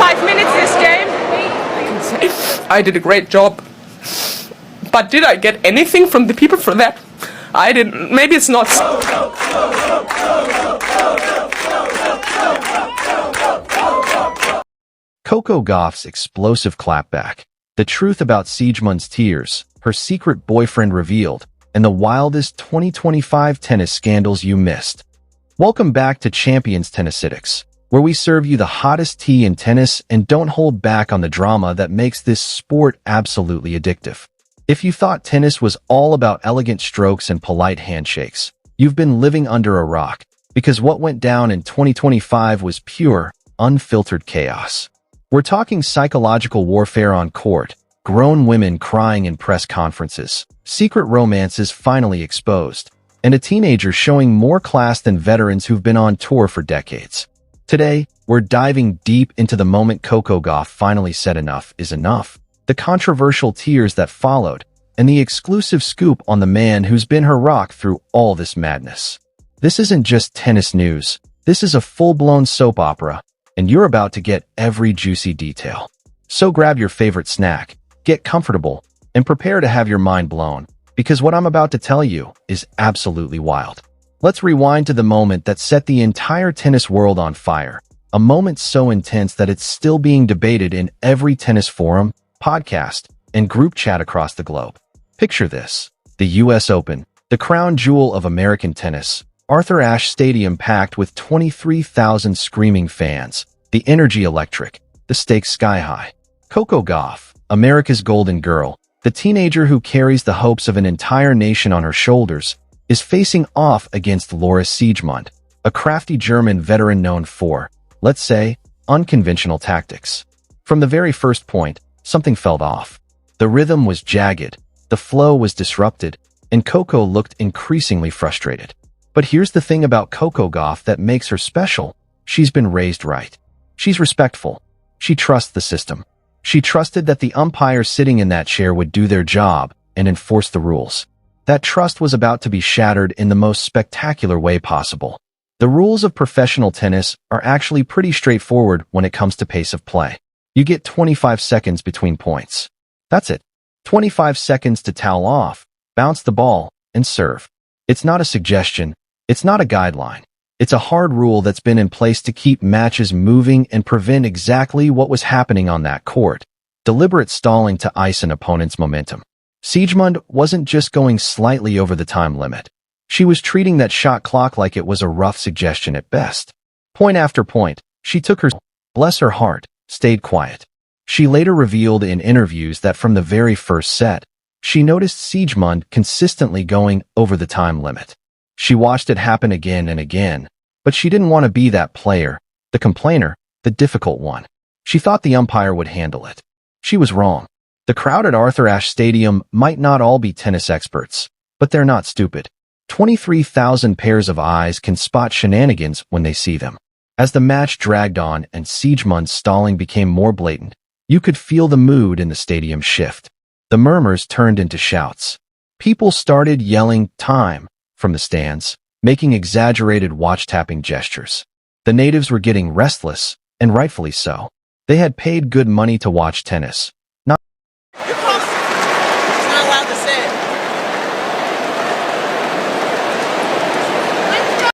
5 minutes this game. I can say I did a great job. But did I get anything from the people for that? I didn't. Maybe it's not. COCO GAUFF'S explosive clapback, the truth about Siegemund's tears, her secret boyfriend revealed, and the wildest 2025 tennis scandals you missed. Welcome back to Champions Tennisitics, where we serve you the hottest tea in tennis and don't hold back on the drama that makes this sport absolutely addictive. If you thought tennis was all about elegant strokes and polite handshakes, you've been living under a rock, because what went down in 2025 was pure, unfiltered chaos. We're talking psychological warfare on court, grown women crying in press conferences, secret romances finally exposed, and a teenager showing more class than veterans who've been on tour for decades. Today, we're diving deep into the moment Coco Gauff finally said enough is enough, the controversial tears that followed, and the exclusive scoop on the man who's been her rock through all this madness. This isn't just tennis news, this is a full-blown soap opera, and you're about to get every juicy detail. So grab your favorite snack, get comfortable, and prepare to have your mind blown, because what I'm about to tell you is absolutely wild. Let's rewind to the moment that set the entire tennis world on fire, a moment so intense that it's still being debated in every tennis forum, podcast, and group chat across the globe. Picture this: the US Open, the crown jewel of American tennis, Arthur Ashe Stadium packed with 23,000 screaming fans, the energy electric, the stakes sky high. Coco Gauff, America's golden girl, the teenager who carries the hopes of an entire nation on her shoulders, is facing off against Laura Siegemund, a crafty German veteran known for, let's say, unconventional tactics. From the very first point, something felt off. The rhythm was jagged, the flow was disrupted, and Coco looked increasingly frustrated. But here's the thing about Coco Gauff that makes her special. She's been raised right. She's respectful. She trusts the system. She trusted that the umpire sitting in that chair would do their job and enforce the rules. That trust was about to be shattered in the most spectacular way possible. The rules of professional tennis are actually pretty straightforward when it comes to pace of play. You get 25 seconds between points. That's it. 25 seconds to towel off, bounce the ball, and serve. It's not a suggestion. It's not a guideline. It's a hard rule that's been in place to keep matches moving and prevent exactly what was happening on that court: deliberate stalling to ice an opponent's momentum. Siegemund wasn't just going slightly over the time limit. She was treating that shot clock like it was a rough suggestion at best. Point after point, she took her, bless her heart, stayed quiet. She later revealed in interviews that from the very first set, she noticed Siegemund consistently going over the time limit. She watched it happen again and again, but she didn't want to be that player, the complainer, the difficult one. She thought the umpire would handle it. She was wrong. The crowd at Arthur Ashe Stadium might not all be tennis experts, but they're not stupid. 23,000 pairs of eyes can spot shenanigans when they see them. As the match dragged on and Siegemund's stalling became more blatant, you could feel the mood in the stadium shift. The murmurs turned into shouts. People started yelling "time" from the stands, making exaggerated watch-tapping gestures. The natives were getting restless, and rightfully so. They had paid good money to watch tennis. It's not allowed to say it.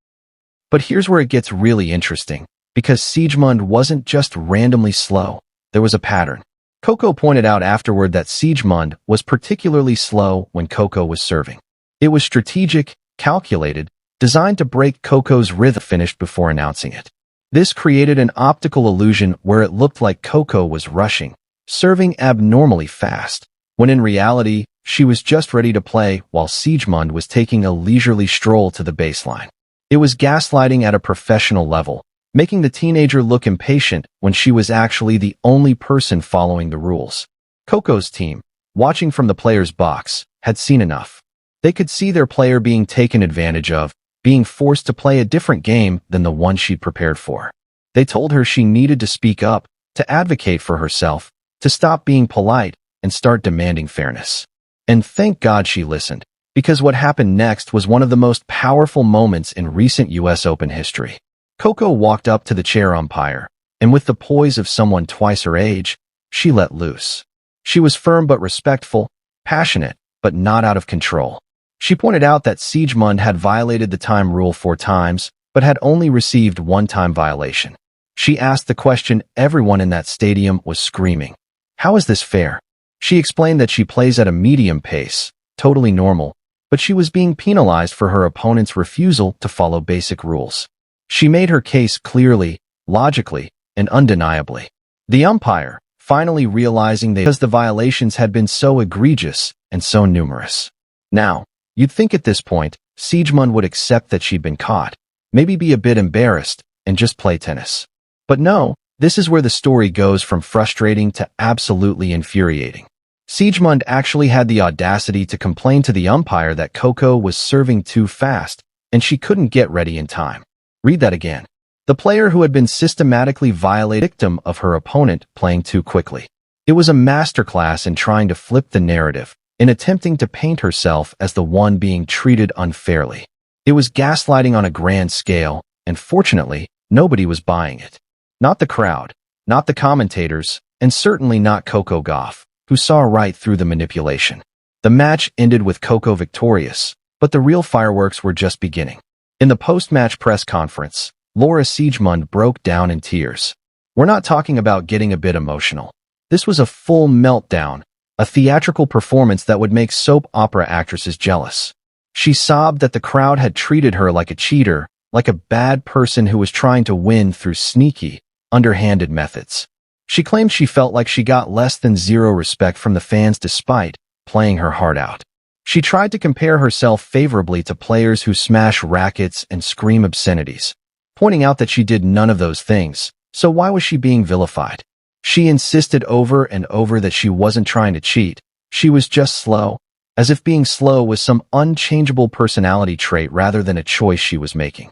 But here's where it gets really interesting, because Siegemund wasn't just randomly slow. There was a pattern. Coco pointed out afterward that Siegemund was particularly slow when Coco was serving. It was strategic, calculated, designed to break Coco's rhythm. Finished before announcing it. This created an optical illusion where it looked like Coco was rushing, serving abnormally fast, when in reality, she was just ready to play while Siegemund was taking a leisurely stroll to the baseline. It was gaslighting at a professional level, making the teenager look impatient when she was actually the only person following the rules. Coco's team, watching from the player's box, had seen enough. They could see their player being taken advantage of, being forced to play a different game than the one she'd prepared for. They told her she needed to speak up, to advocate for herself, to stop being polite, and start demanding fairness. And thank God she listened, because what happened next was one of the most powerful moments in recent US Open history. Coco walked up to the chair umpire, and with the poise of someone twice her age, she let loose. She was firm but respectful, passionate, but not out of control. She pointed out that Siegemund had violated the time rule 4 times, but had only received 1 time violation. She asked the question everyone in that stadium was screaming. How is this fair? She explained that she plays at a medium pace, totally normal, but she was being penalized for her opponent's refusal to follow basic rules. She made her case clearly, logically, and undeniably. The umpire, finally realizing because the violations had been so egregious and so numerous. Now, you'd think at this point, Siegemund would accept that she'd been caught, maybe be a bit embarrassed, and just play tennis. But no, this is where the story goes from frustrating to absolutely infuriating. Siegemund actually had the audacity to complain to the umpire that COCO was serving too fast, and she couldn't get ready in time. Read that again. The player who had been systematically violated, victim of her opponent playing too quickly. It was a masterclass in trying to flip the narrative, in attempting to paint herself as the one being treated unfairly. It was gaslighting on a grand scale, and fortunately, nobody was buying it. Not the crowd, not the commentators, and certainly not COCO Gauff, who saw right through the manipulation. The match ended with COCO victorious, but the real fireworks were just beginning. In the post-match press conference, Laura Siegemund broke down in tears. We're not talking about getting a bit emotional. This was a full meltdown, a theatrical performance that would make soap opera actresses jealous. She sobbed that the crowd had treated her like a cheater, like a bad person who was trying to win through sneaky, underhanded methods. She claimed she felt like she got less than zero respect from the fans despite playing her heart out. She tried to compare herself favorably to players who smash rackets and scream obscenities, pointing out that she did none of those things, so why was she being vilified? She insisted over and over that she wasn't trying to cheat, she was just slow, as if being slow was some unchangeable personality trait rather than a choice she was making.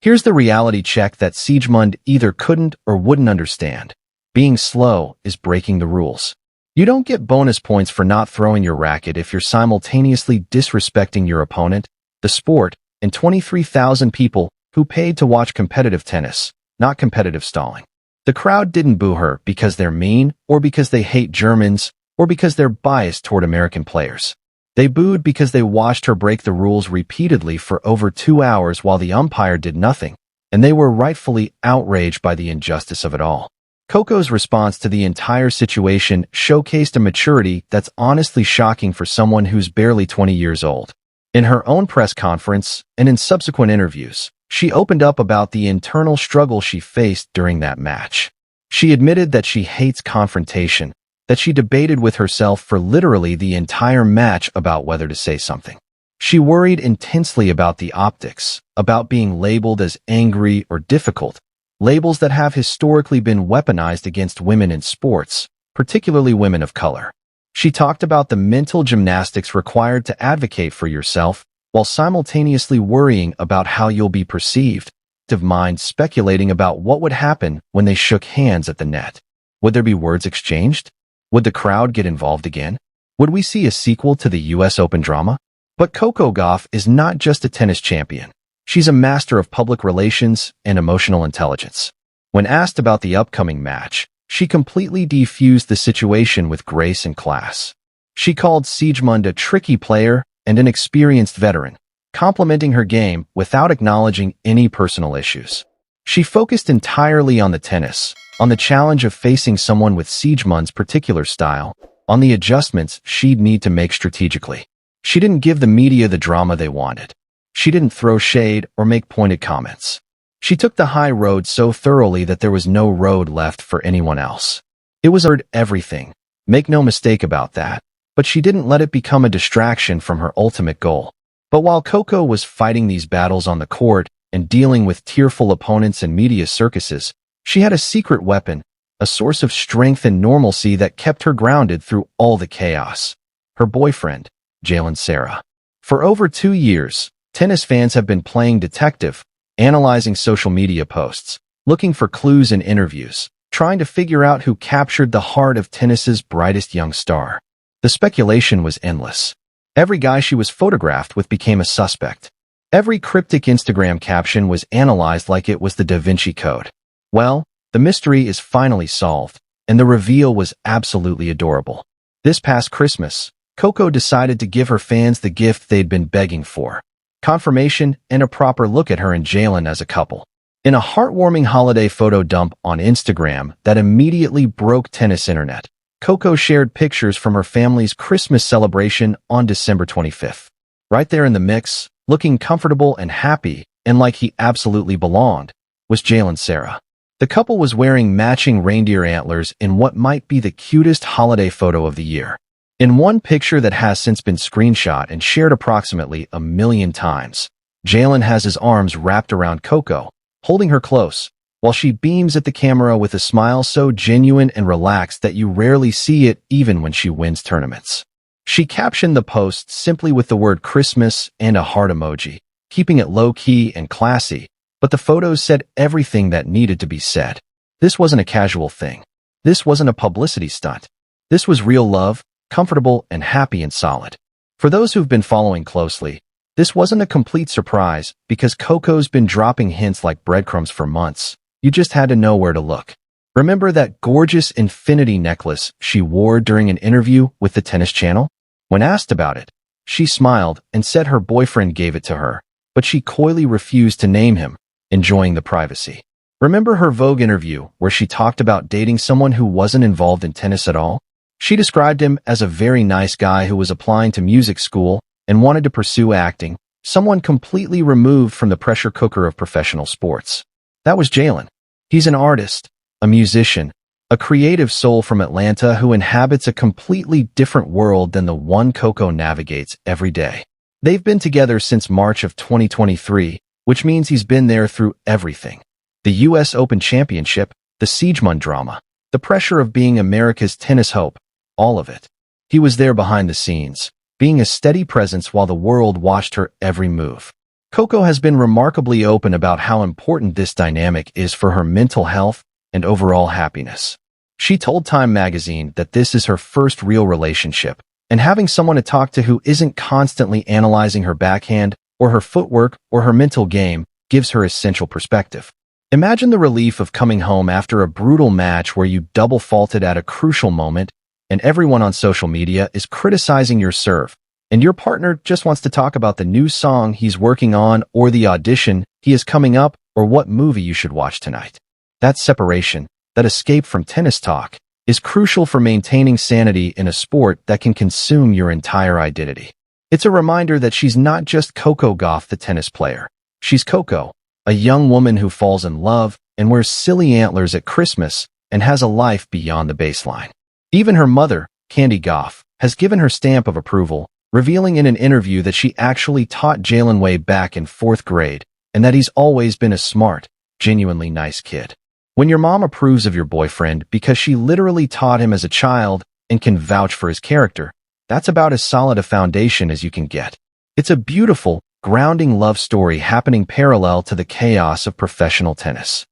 Here's the reality check that Siegemund either couldn't or wouldn't understand. Being slow is breaking the rules. You don't get bonus points for not throwing your racket if you're simultaneously disrespecting your opponent, the sport, and 23,000 people who paid to watch competitive tennis, not competitive stalling. The crowd didn't boo her because they're mean, or because they hate Germans, or because they're biased toward American players. They booed because they watched her break the rules repeatedly for over 2 hours while the umpire did nothing, and they were rightfully outraged by the injustice of it all. COCO's response to the entire situation showcased a maturity that's honestly shocking for someone who's barely 20 years old. In her own press conference, and in subsequent interviews, she opened up about the internal struggle she faced during that match. She admitted that she hates confrontation, that she debated with herself for literally the entire match about whether to say something. She worried intensely about the optics, about being labeled as angry or difficult, labels that have historically been weaponized against women in sports, particularly women of color. She talked about the mental gymnastics required to advocate for yourself, while simultaneously worrying about how you'll be perceived, of mind speculating about what would happen when they shook hands at the net. Would there be words exchanged? Would the crowd get involved again? Would we see a sequel to the US Open drama? But COCO Gauff is not just a tennis champion. She's a master of public relations and emotional intelligence. When asked about the upcoming match, she completely defused the situation with grace and class. She called Siegemund a tricky player and an experienced veteran, complimenting her game without acknowledging any personal issues. She focused entirely on the tennis, on the challenge of facing someone with Siegemund's particular style, on the adjustments she'd need to make strategically. She didn't give the media the drama they wanted. She didn't throw shade or make pointed comments. She took the high road so thoroughly that there was no road left for anyone else. It was everything, make no mistake about that, but she didn't let it become a distraction from her ultimate goal. But while COCO was fighting these battles on the court and dealing with tearful opponents and media circuses, she had a secret weapon, a source of strength and normalcy that kept her grounded through all the chaos. Her boyfriend, Jalen Sarah. For over 2 years, tennis fans have been playing detective, analyzing social media posts, looking for clues in interviews, trying to figure out who captured the heart of tennis's brightest young star. The speculation was endless. Every guy she was photographed with became a suspect. Every cryptic Instagram caption was analyzed like it was the Da Vinci Code. Well, The mystery is finally solved, and the reveal was absolutely adorable. This past Christmas, Coco decided to give her fans the gift they'd been begging for: confirmation and a proper look at her and Jalen as a couple. In a heartwarming holiday photo dump on Instagram that immediately broke tennis internet, Coco shared pictures from her family's Christmas celebration on December 25th. Right there in the mix, looking comfortable and happy, and like he absolutely belonged, was Jalen Sarah. The couple was wearing matching reindeer antlers in what might be the cutest holiday photo of the year. In one picture that has since been screenshot and shared approximately 1 million times, Jalen has his arms wrapped around Coco, holding her close, while she beams at the camera with a smile so genuine and relaxed that you rarely see it even when she wins tournaments. She captioned the post simply with the word Christmas and a heart emoji, keeping it low-key and classy, but the photos said everything that needed to be said. This wasn't a casual thing. This wasn't a publicity stunt. This was real love, comfortable and happy and solid. For those who've been following closely, this wasn't a complete surprise because Coco's been dropping hints like breadcrumbs for months. You just had to know where to look. Remember that gorgeous infinity necklace she wore during an interview with the Tennis Channel? When asked about it, she smiled and said her boyfriend gave it to her, but she coyly refused to name him, enjoying the privacy. Remember her Vogue interview where she talked about dating someone who wasn't involved in tennis at all? She described him as a very nice guy who was applying to music school and wanted to pursue acting, someone completely removed from the pressure cooker of professional sports. That was Jalen. He's an artist, a musician, a creative soul from Atlanta who inhabits a completely different world than the one Coco navigates every day. They've been together since March of 2023, which means he's been there through everything. The US Open Championship, the Siegemund drama, the pressure of being America's tennis hope, all of it. He was there behind the scenes, being a steady presence while the world watched her every move. Coco has been remarkably open about how important this dynamic is for her mental health and overall happiness. She told Time magazine that this is her first real relationship, and having someone to talk to who isn't constantly analyzing her backhand or her footwork or her mental game gives her essential perspective. Imagine the relief of coming home after a brutal match where you double faulted at a crucial moment and everyone on social media is criticizing your serve, and your partner just wants to talk about the new song he's working on or the audition he is coming up or what movie you should watch tonight. That separation, that escape from tennis talk, is crucial for maintaining sanity in a sport that can consume your entire identity. It's a reminder that she's not just Coco Gauff, the tennis player. She's Coco, a young woman who falls in love and wears silly antlers at Christmas and has a life beyond the baseline. Even her mother, Candy Gauff, has given her stamp of approval, revealing in an interview that she actually taught Jalen way back in 4th grade and that he's always been a smart, genuinely nice kid. When your mom approves of your boyfriend because she literally taught him as a child and can vouch for his character, that's about as solid a foundation as you can get. It's a beautiful, grounding love story happening parallel to the chaos of professional tennis.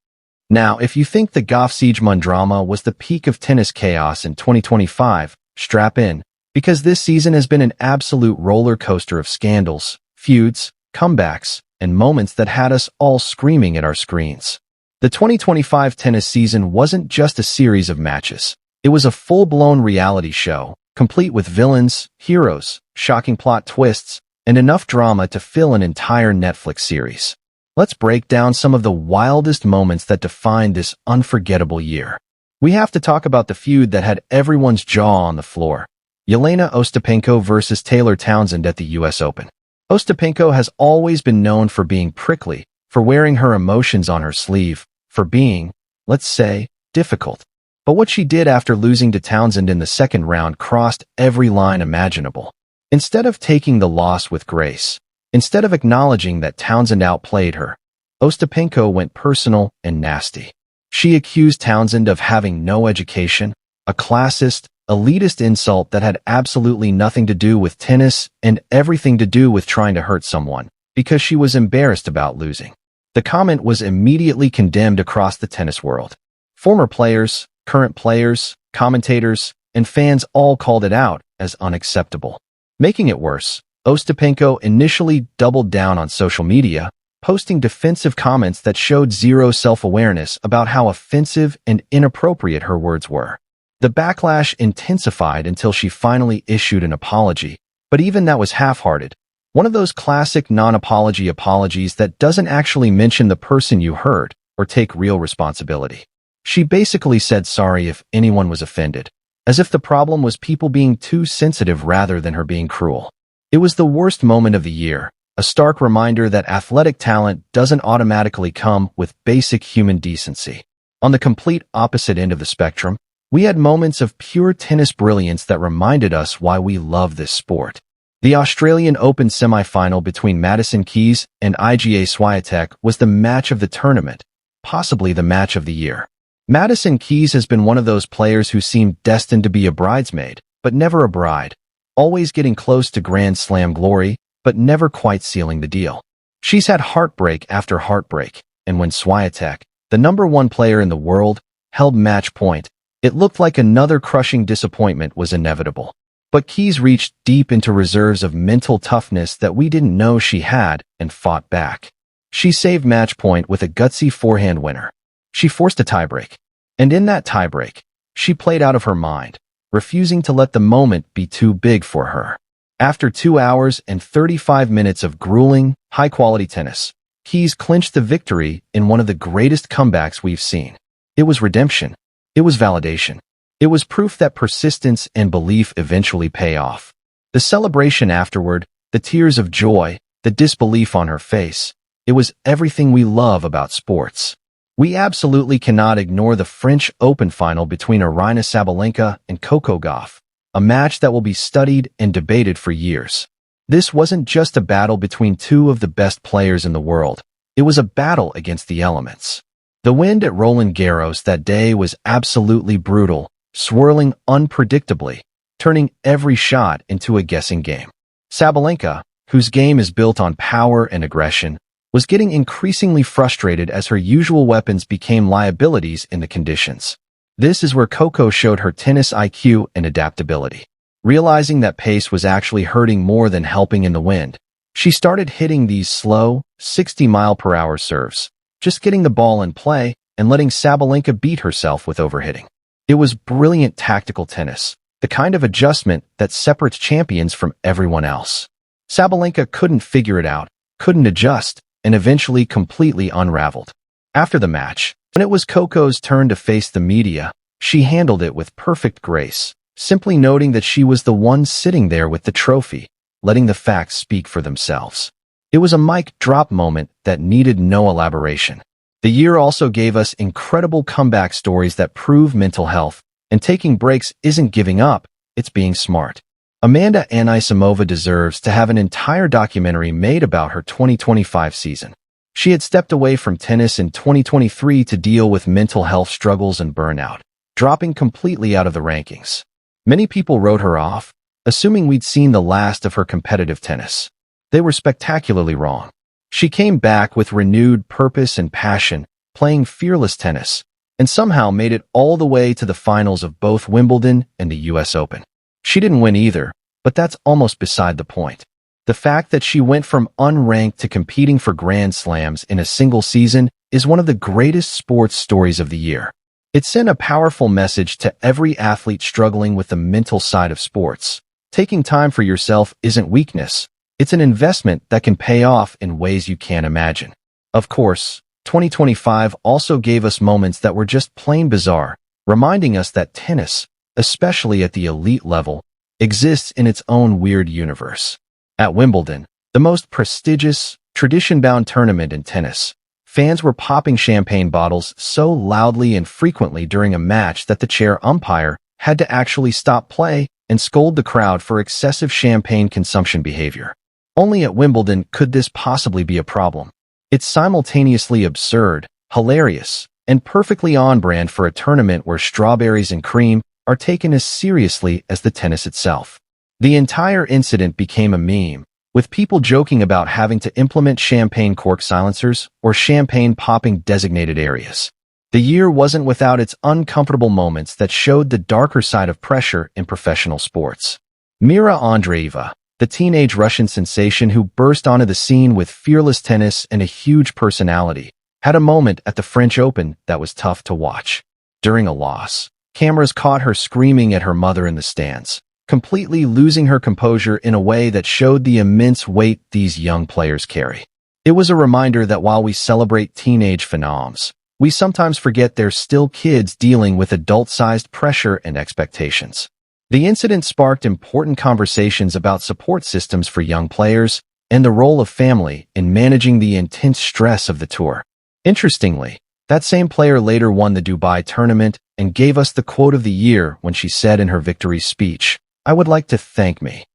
Now, if you think the Gauff-Siegemund drama was the peak of tennis chaos in 2025, strap in, because this season has been an absolute roller coaster of scandals, feuds, comebacks, and moments that had us all screaming at our screens. The 2025 tennis season wasn't just a series of matches. It was a full-blown reality show, complete with villains, heroes, shocking plot twists, and enough drama to fill an entire Netflix series. Let's break down some of the wildest moments that defined this unforgettable year. We have to talk about the feud that had everyone's jaw on the floor. Jelena Ostapenko versus Taylor Townsend at the US Open. Ostapenko has always been known for being prickly, for wearing her emotions on her sleeve, for being, let's say, difficult. But what she did after losing to Townsend in the second round crossed every line imaginable. Instead of taking the loss with grace, instead of acknowledging that Townsend outplayed her, Ostapenko went personal and nasty. She accused Townsend of having no education, a classist, elitist insult that had absolutely nothing to do with tennis and everything to do with trying to hurt someone, because she was embarrassed about losing. The comment was immediately condemned across the tennis world. Former players, current players, commentators, and fans all called it out as unacceptable. Making it worse, Ostapenko initially doubled down on social media, posting defensive comments that showed zero self-awareness about how offensive and inappropriate her words were. The backlash intensified until she finally issued an apology, but even that was half-hearted. One of those classic non-apology apologies that doesn't actually mention the person you hurt or take real responsibility. She basically said sorry if anyone was offended, as if the problem was people being too sensitive rather than her being cruel. It was the worst moment of the year, a stark reminder that athletic talent doesn't automatically come with basic human decency. On the complete opposite end of the spectrum, we had moments of pure tennis brilliance that reminded us why we love this sport. The Australian Open semi-final between Madison Keys and Iga Swiatek was the match of the tournament, possibly the match of the year. Madison Keys has been one of those players who seemed destined to be a bridesmaid, but never a bride, always getting close to Grand Slam glory, but never quite sealing the deal. She's had heartbreak after heartbreak, and when Swiatek, the #1 player in the world, held match point, it looked like another crushing disappointment was inevitable. But Keys reached deep into reserves of mental toughness that we didn't know she had and fought back. She saved match point with a gutsy forehand winner. She forced a tiebreak. And in that tiebreak, she played out of her mind, refusing to let the moment be too big for her. After 2 hours and 35 minutes of grueling, high-quality tennis, Keys clinched the victory in one of the greatest comebacks we've seen. It was redemption. It was validation. It was proof that persistence and belief eventually pay off. The celebration afterward, the tears of joy, the disbelief on her face, it was everything we love about sports. We absolutely cannot ignore the French Open final between Aryna Sabalenka and COCO Gauff, a match that will be studied and debated for years. This wasn't just a battle between two of the best players in the world. It was a battle against the elements. The wind at Roland Garros that day was absolutely brutal, swirling unpredictably, turning every shot into a guessing game. Sabalenka, whose game is built on power and aggression, was getting increasingly frustrated as her usual weapons became liabilities in the conditions. This is where Coco showed her tennis IQ and adaptability. Realizing that pace was actually hurting more than helping in the wind, she started hitting these slow, 60-mile-per-hour serves, just getting the ball in play and letting Sabalenka beat herself with overhitting. It was brilliant tactical tennis, the kind of adjustment that separates champions from everyone else. Sabalenka couldn't figure it out, couldn't adjust, and eventually completely unraveled. After the match, when it was Coco's turn to face the media, she handled it with perfect grace, simply noting that she was the one sitting there with the trophy, letting the facts speak for themselves. It was a mic drop moment that needed no elaboration. The year also gave us incredible comeback stories that prove mental health, and taking breaks isn't giving up, it's being smart. Amanda Anisimova deserves to have an entire documentary made about her 2025 season. She had stepped away from tennis in 2023 to deal with mental health struggles and burnout, dropping completely out of the rankings. Many people wrote her off, assuming we'd seen the last of her competitive tennis. They were spectacularly wrong. She came back with renewed purpose and passion, playing fearless tennis, and somehow made it all the way to the finals of both Wimbledon and the US Open. She didn't win either, but that's almost beside the point. The fact that she went from unranked to competing for Grand Slams in a single season is one of the greatest sports stories of the year. It sent a powerful message to every athlete struggling with the mental side of sports. Taking time for yourself isn't weakness. It's an investment that can pay off in ways you can't imagine. Of course, 2025 also gave us moments that were just plain bizarre, reminding us that tennis, especially at the elite level, exists in its own weird universe. At Wimbledon, the most prestigious, tradition-bound tournament in tennis, fans were popping champagne bottles so loudly and frequently during a match that the chair umpire had to actually stop play and scold the crowd for excessive champagne consumption behavior. Only at Wimbledon could this possibly be a problem. It's simultaneously absurd, hilarious, and perfectly on-brand for a tournament where strawberries and cream are taken as seriously as the tennis itself. The entire incident became a meme, with people joking about having to implement champagne cork silencers or champagne popping designated areas. The year wasn't without its uncomfortable moments that showed the darker side of pressure in professional sports. Mira Andreeva, the teenage Russian sensation who burst onto the scene with fearless tennis and a huge personality, had a moment at the French Open that was tough to watch. During a loss, cameras caught her screaming at her mother in the stands, completely losing her composure in a way that showed the immense weight these young players carry. It was a reminder that while we celebrate teenage phenoms, we sometimes forget they're still kids dealing with adult-sized pressure and expectations. The incident sparked important conversations about support systems for young players and the role of family in managing the intense stress of the tour. Interestingly, that same player later won the Dubai tournament and gave us the quote of the year when she said in her victory speech, "I would like to thank me."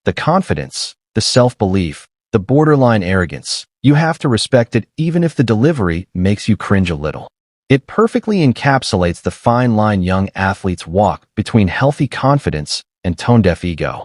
The confidence, the self-belief, the borderline arrogance, you have to respect it even if the delivery makes you cringe a little. It perfectly encapsulates the fine line young athletes walk between healthy confidence and tone-deaf ego.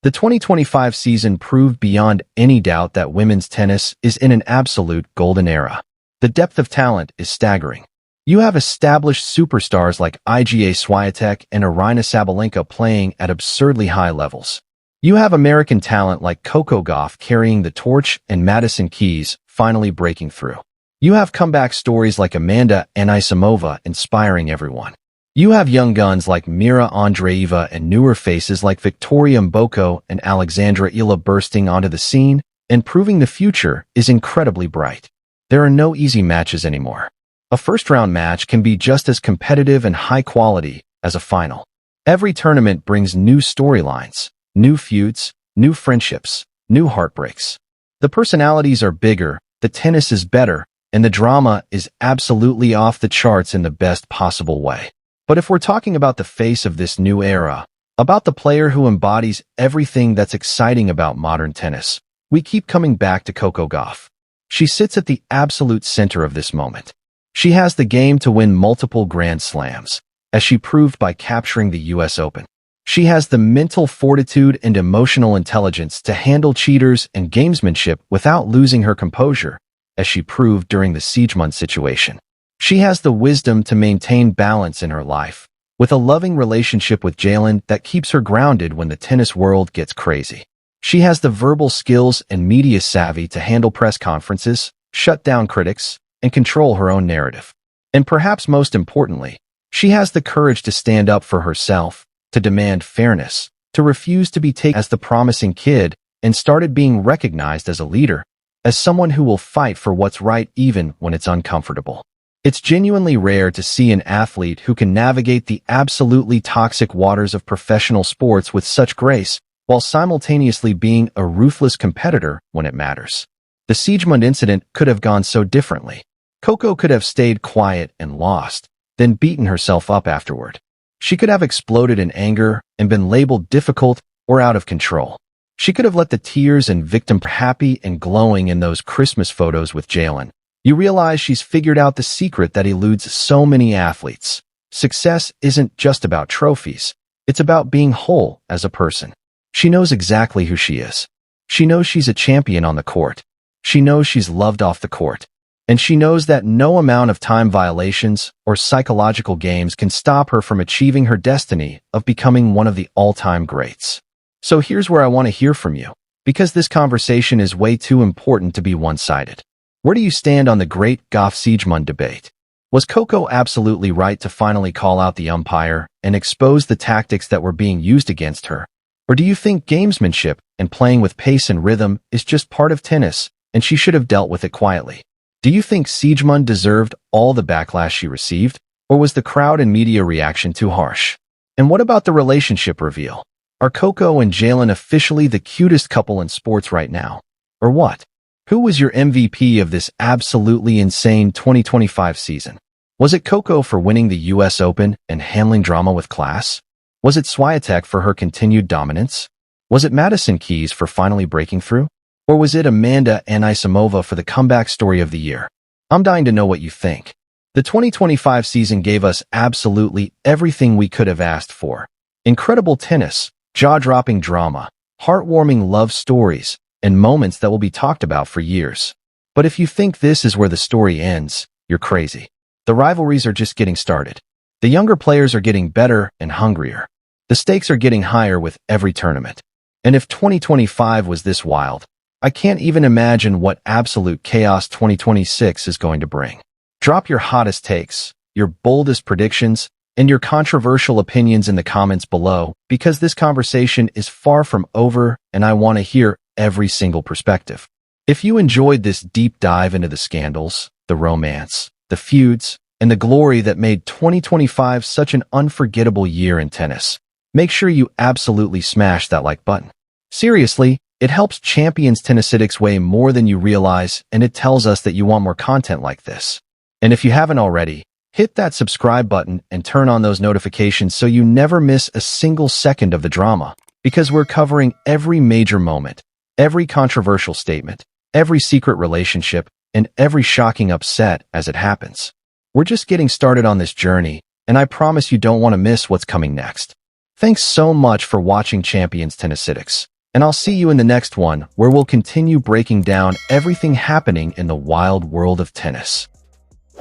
The 2025 season proved beyond any doubt that women's tennis is in an absolute golden era. The depth of talent is staggering. You have established superstars like Iga Swiatek and Aryna Sabalenka playing at absurdly high levels. You have American talent like COCO Gauff carrying the torch and Madison Keys finally breaking through. You have comeback stories like Amanda Anisimova inspiring everyone. You have young guns like Mira Andreeva and newer faces like Victoria Mboko and Alexandra Ila bursting onto the scene and proving the future is incredibly bright. There are no easy matches anymore. A first-round match can be just as competitive and high quality as a final. Every tournament brings new storylines, new feuds, new friendships, new heartbreaks. The personalities are bigger, the tennis is better, and the drama is absolutely off the charts in the best possible way. But if we're talking about the face of this new era, about the player who embodies everything that's exciting about modern tennis, we keep coming back to Coco Gauff. She sits at the absolute center of this moment. She has the game to win multiple Grand Slams, as she proved by capturing the US Open. She has the mental fortitude and emotional intelligence to handle cheaters and gamesmanship without losing her composure, as she proved during the Siegemund situation. She has the wisdom to maintain balance in her life, with a loving relationship with Jalen that keeps her grounded when the tennis world gets crazy. She has the verbal skills and media savvy to handle press conferences, shut down critics, and control her own narrative. And perhaps most importantly, she has the courage to stand up for herself, to demand fairness, to refuse to be taken as the promising kid, and started being recognized as a leader, as someone who will fight for what's right even when it's uncomfortable. It's genuinely rare to see an athlete who can navigate the absolutely toxic waters of professional sports with such grace, while simultaneously being a ruthless competitor when it matters. The Siegemund incident could have gone so differently. Coco could have stayed quiet and lost, then beaten herself up afterward. She could have exploded in anger and been labeled difficult or out of control. She could have let the tears and victim happy and glowing in those Christmas photos with Jalen. You realize she's figured out the secret that eludes so many athletes. Success isn't just about trophies. It's about being whole as a person. She knows exactly who she is. She knows she's a champion on the court. She knows she's loved off the court. And she knows that no amount of time violations or psychological games can stop her from achieving her destiny of becoming one of the all-time greats. So here's where I want to hear from you, because this conversation is way too important to be one-sided. Where do you stand on the great Gauff-Siegemund debate? Was Coco absolutely right to finally call out the umpire and expose the tactics that were being used against her? Or do you think gamesmanship and playing with pace and rhythm is just part of tennis, and she should have dealt with it quietly? Do you think Siegemund deserved all the backlash she received, or was the crowd and media reaction too harsh? And what about the relationship reveal? Are Coco and Jalen officially the cutest couple in sports right now? Or what? Who was your MVP of this absolutely insane 2025 season? Was it Coco for winning the US Open and handling drama with class? Was it Swiatek for her continued dominance? Was it Madison Keys for finally breaking through? Or was it Amanda Anisimova for the comeback story of the year? I'm dying to know what you think. The 2025 season gave us absolutely everything we could have asked for. Incredible tennis, jaw-dropping drama, heartwarming love stories, and moments that will be talked about for years. But if you think this is where the story ends, you're crazy. The rivalries are just getting started. The younger players are getting better and hungrier. The stakes are getting higher with every tournament. And if 2025 was this wild, I can't even imagine what absolute chaos 2026 is going to bring. Drop your hottest takes, your boldest predictions, and your controversial opinions in the comments below, because this conversation is far from over and I want to hear every single perspective. If you enjoyed this deep dive into the scandals, the romance, the feuds, and the glory that made 2025 such an unforgettable year in tennis, make sure you absolutely smash that like button. Seriously, it helps Champions Tennisitics way more than you realize, and it tells us that you want more content like this. And if you haven't already, hit that subscribe button and turn on those notifications so you never miss a single second of the drama, because we're covering every major moment, every controversial statement, every secret relationship, and every shocking upset as it happens. We're just getting started on this journey, and I promise you don't want to miss what's coming next. Thanks so much for watching Champions Tennisitics, and I'll see you in the next one where we'll continue breaking down everything happening in the wild world of tennis.